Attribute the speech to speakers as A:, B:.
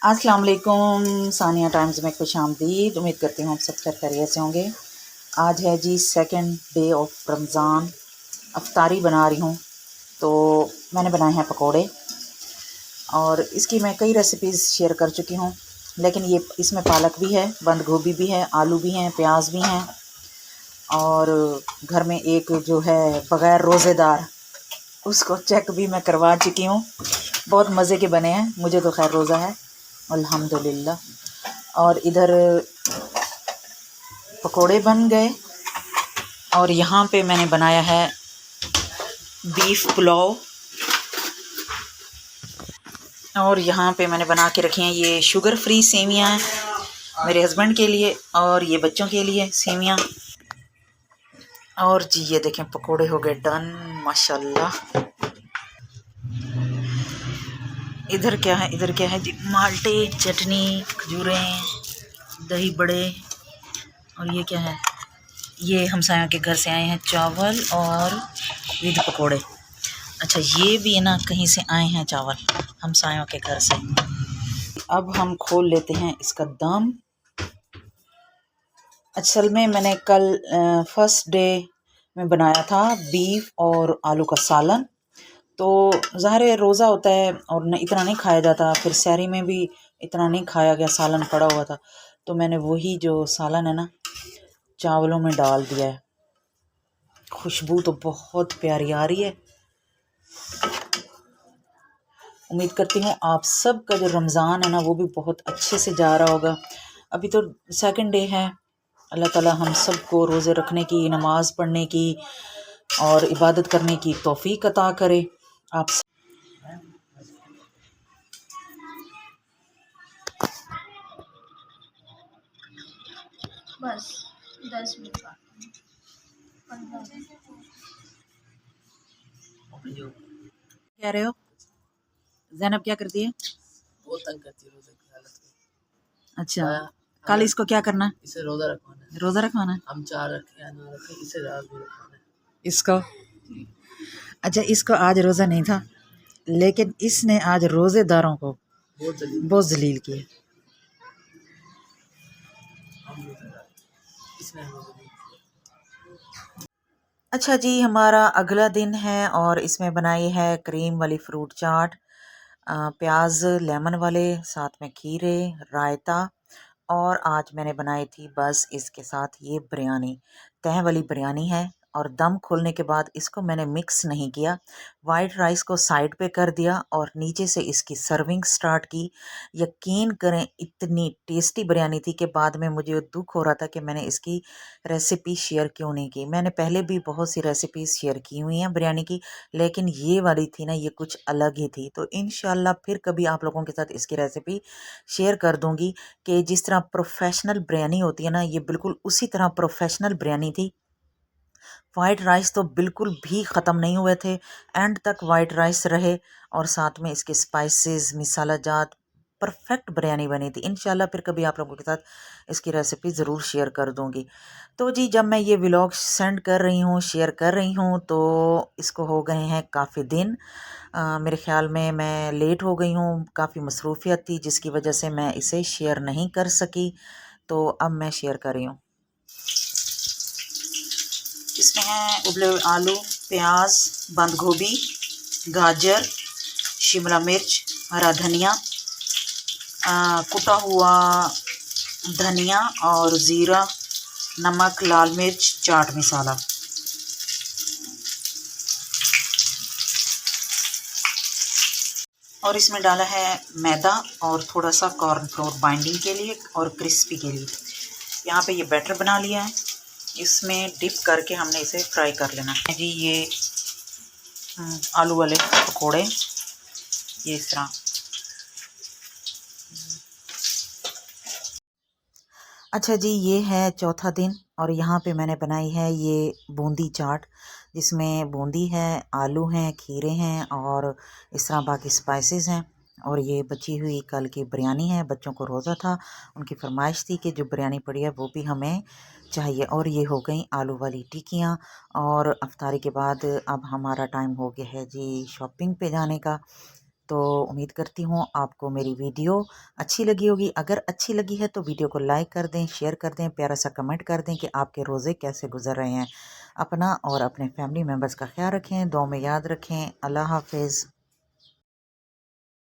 A: अस्सलाम वालेकुम। सानिया टाइम्स में खुश आमदीद। उम्मीद करती हूँ आप सब खैरियत से होंगे। आज है जी सेकंड डे ऑफ रमज़ान। अफ्तारी बना रही हूँ, तो मैंने बनाए हैं पकोड़े और इसकी मैं कई रेसिपीज़ शेयर कर चुकी हूँ, लेकिन ये इसमें पालक भी है, बंद गोभी भी है, आलू भी हैं, प्याज भी हैं और घर में एक जो है बग़ैर रोज़ेदार, उसको चेक भी मैं करवा चुकी हूँ। बहुत मज़े के बने हैं, मुझे तो खैर रोज़ा है अल्हम्दुलिल्लाह। और इधर पकोड़े बन गए और यहाँ पे मैंने बनाया है बीफ पुलाव और यहाँ पे मैंने बना के रखी हैं ये शुगर फ्री सेवियाँ मेरे हस्बैंड के लिए और ये बच्चों के लिए सेवियाँ। और जी ये देखें पकोड़े हो गए डन माशाल्लाह। इधर क्या है, इधर क्या है जी, माल्टे, चटनी, खजूरें, दही बड़े और ये क्या है, ये हमसायों के घर से आए हैं चावल और विद पकोड़े। अच्छा ये भी है ना, कहीं से आए हैं चावल हमसायों के घर से। अब हम खोल लेते हैं इसका दम। असल में मैंने कल फर्स्ट डे में बनाया था बीफ और आलू का सालन, तो ज़ाहिर है रोज़ा होता है और न इतना नहीं खाया जाता, फिर सहरी में भी इतना नहीं खाया गया, सालन पड़ा हुआ था, तो मैंने वही जो सालन है ना चावलों में डाल दिया है। खुशबू तो बहुत प्यारी आ रही है। उम्मीद करती हूँ आप सब का जो रमज़ान है ना वो भी बहुत अच्छे से जा रहा होगा। अभी तो सेकंड डे है। अल्लाह ताला हम सब को रोज़े रखने की, नमाज़ पढ़ने की और इबादत करने की तौफीक अता करे। आप
B: बस 10 मिनट का
A: कह रहे हो? ज़ैनब क्या करती है?
C: बहुत तंग करती है रोजे की हालत में।
A: अच्छा कल इसको क्या करना है?
C: इसे रोजा रखवाना है।
A: रोज़ा रखवाना है?
C: हम 4 रखे या ना रखे, इसे रात भी रखवाना है
A: इसको। अच्छा इसको आज रोज़ा नहीं था, लेकिन इसने आज रोज़ेदारों को बहुत जलील किया।
C: इसने हमें जलील किया।
A: अच्छा जी हमारा अगला दिन है और इसमें बनाई है क्रीम वाली फ्रूट चाट, प्याज लेमन वाले, साथ में खीरे, रायता और आज मैंने बनाई थी बस इसके साथ ये बिरयानी, तह वाली बिरयानी है। और दम खोलने के बाद इसको मैंने मिक्स नहीं किया, वाइट राइस को साइड पे कर दिया और नीचे से इसकी सर्विंग स्टार्ट की। यकीन करें इतनी टेस्टी बिरयानी थी कि बाद में मुझे दुख हो रहा था कि मैंने इसकी रेसिपी शेयर क्यों नहीं की। मैंने पहले भी बहुत सी रेसिपीज़ शेयर की हुई हैं बिरयानी की, लेकिन ये वाली थी ना, ये कुछ अलग ही थी। तो इंशाल्लाह फिर कभी आप लोगों के साथ इसकी रेसिपी शेयर कर दूंगी कि जिस तरह प्रोफेशनल बिरयानी होती है ना, ये बिल्कुल उसी तरह प्रोफेशनल बिरयानी थी। वाइट राइस तो बिल्कुल भी ख़त्म नहीं हुए थे, एंड तक वाइट राइस रहे और साथ में इसके स्पाइसेस, मिसाला जात, परफेक्ट बिरयानी बनी थी। इंशाल्लाह फिर कभी आप लोगों के साथ इसकी रेसिपी ज़रूर शेयर कर दूंगी। तो जी जब मैं ये व्लॉग सेंड कर रही हूँ, शेयर कर रही हूँ, तो इसको हो गए हैं काफ़ी दिन। मेरे ख़्याल में मैं लेट हो गई हूँ, काफ़ी मसरूफियत थी जिसकी वजह से मैं इसे शेयर नहीं कर सकी, तो अब मैं शेयर कर रही हूँ। इसमें हैं उबले हुए आलू, प्याज, बंद गोभी, गाजर, शिमला मिर्च, हरा धनिया, कुटा हुआ धनिया और ज़ीरा, नमक, लाल मिर्च, चाट मसाला। और इसमें डाला है मैदा और थोड़ा सा कॉर्नफ्लोर बाइंडिंग के लिए और क्रिस्पी के लिए। यहाँ पे ये बैटर बना लिया है, इसमें डिप करके हमने इसे फ्राई कर लेना है जी। ये आलू वाले पकोड़े ये इस तरह। अच्छा जी ये है चौथा दिन और यहाँ पे मैंने बनाई है ये बूंदी चाट, जिसमें बूंदी है, आलू हैं, खीरे हैं और इस तरह बाकी स्पाइसेस हैं। और ये बची हुई कल की बिरयानी है, बच्चों को रोज़ा था, उनकी फरमाइश थी कि जो बिरयानी पड़ी है वो भी हमें चाहिए। और ये हो गई आलू वाली टिक्कियाँ। और अफ्तारी के बाद अब हमारा टाइम हो गया है जी शॉपिंग पे जाने का। तो उम्मीद करती हूँ आपको मेरी वीडियो अच्छी लगी होगी। अगर अच्छी लगी है तो वीडियो को लाइक कर दें, शेयर कर दें, प्यारा सा कमेंट कर दें कि आपके रोज़े कैसे गुजर रहे हैं। अपना और अपने फैमिली मेम्बर्स का ख्याल रखें, दुआ में याद रखें। अल्लाह हाफिज़।